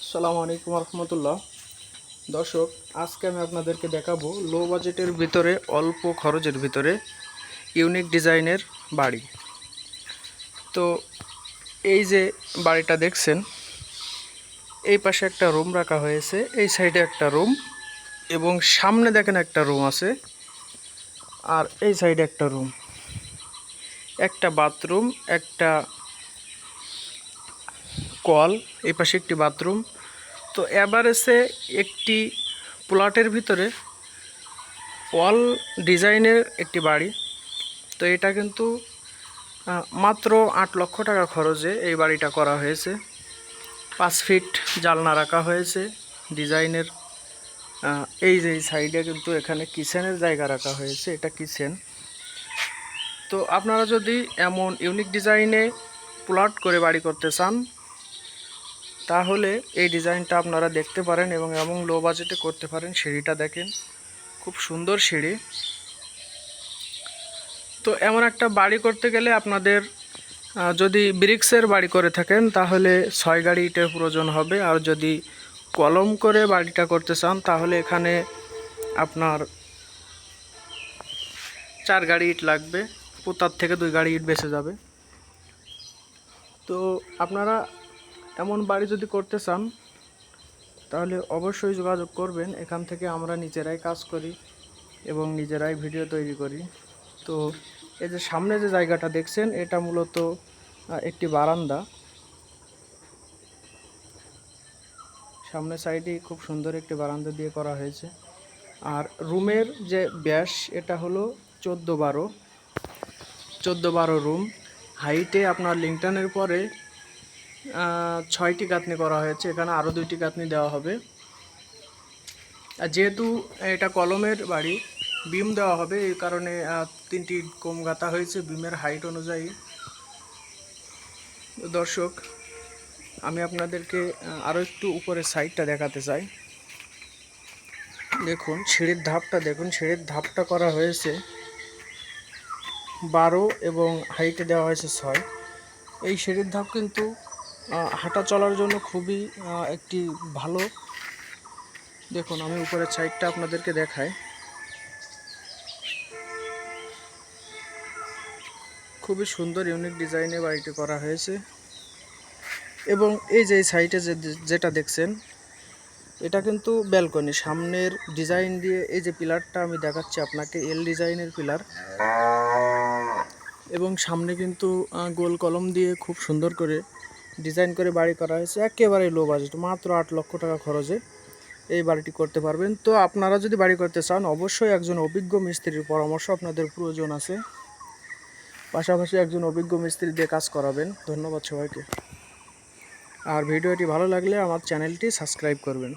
আসসালামু আলাইকুম রহমতুল্লাহ। দর্শক, আজকে আমি আপনাদেরকে দেখাবো লো বাজেটের ভিতরে অল্প খরচের ভিতরে ইউনিক ডিজাইনের বাড়ি। তো এই যে বাড়িটা দেখছেন, এই পাশে একটা রুম রাখা হয়েছে, এই সাইডে একটা রুম এবং সামনে দেখেন একটা রুম আছে, আর এই সাইডে একটা রুম, একটা বাথরুম, একটা কল, এই পাশে একটি বাথরুম। তো এভারেজে একটি প্লটের ভিতরে ওয়াল ডিজাইনের একটি বাড়ি। তো এটা কিন্তু মাত্র ৮ লক্ষ টাকা খরচে এই বাড়িটা করা হয়েছে। 5 ফিট জানলা রাখা হয়েছে ডিজাইনের। এই যে সাইডে কিন্তু এখানে কিচেনের জায়গা রাখা হয়েছে, এটা কিচেন। তো আপনারা যদি এমন ইউনিক ডিজাইনে প্লট করে বাড়ি করতে চান, তাহলে এই ডিজাইনটা আপনারা দেখতে পারেন এবং লো বাজেটে করতে পারেন। সিঁড়িটা দেখেন, খুব সুন্দর সিঁড়ি। তো এমন একটা বাড়ি করতে গেলে আপনাদের যদি ব্রিক্সের বাড়ি করে থাকেন তাহলে 6 গাড়ি ইটের প্রয়োজন হবে, আর যদি কলম করে বাড়িটা করতে চান তাহলে এখানে আপনার 4 গাড়ি ইট লাগবে, পোতার থেকে 2 গাড়ি ইট বেঁচে যাবে। তো আপনারা এমন বাড়ি যদি করতে চান তাহলে অবশ্যই যোগাযোগ করবেন। এখান থেকে আমরা নিজেরাই কাজ করি এবং নিজেরাই ভিডিও তৈরি করি। তো এই যে সামনে যে জায়গাটা দেখছেন, এটা মূলত একটি বারান্দা। সামনে সাইডে খুব সুন্দর একটি বারান্দা দিয়ে করা হয়েছে। আর রুমের যে ব্যাস, এটা হলো 14-12 রুম। হাইটে আপনার লিংটনের পরে 6টি গাঁথনি করা হয়েছে, এখানে আরও 2টি গাঁথনি দেওয়া হবে। আর যেহেতু এটা কলমের বাড়ি, বিম দেওয়া হবে, এই কারণে 3টি কম গাঁথা হয়েছে বিমের হাইট অনুযায়ী। দর্শক, আমি আপনাদেরকে আরও একটু উপরের সাইডটা দেখাতে চাই। দেখুন সিঁড়ির ধাপটা, দেখুন সিঁড়ির ধাপটা করা হয়েছে 12 এবং হাইটে দেওয়া হয়েছে 6। এই সিঁড়ির ধাপ কিন্তু হাঁটা চলার জন্য খুবই একটি ভালো। দেখুন আমি উপরের সাইডটা আপনাদেরকে দেখাই, খুবই সুন্দর ইউনিক ডিজাইনে বাড়িটি করা হয়েছে। এবং এই যে সাইডে যেটা দেখছেন, এটা কিন্তু ব্যালকনি। সামনের ডিজাইন দিয়ে এই যে পিলারটা আমি দেখাচ্ছি আপনাকে, এল ডিজাইনের পিলার, এবং সামনে কিন্তু গোল কলম দিয়ে খুব সুন্দর করে ডিজাইন করে বাড়ি করা হয়েছে। একেবারে লো বাজেট, মাত্র 8 লক্ষ টাকা খরচে এই বাড়িটি করতে পারবেন। তো আপনারা যদি বাড়ি করতে চান অবশ্যই একজন অভিজ্ঞ মিস্ত্রির পরামর্শ আপনাদের প্রয়োজন আছে, পাশাপাশি একজন অভিজ্ঞ মিস্ত্রি দিয়ে কাজ করাবেন। ধন্যবাদ সবাইকে। আর ভিডিওটি ভালো লাগলে আমার চ্যানেলটি সাবস্ক্রাইব করবেন।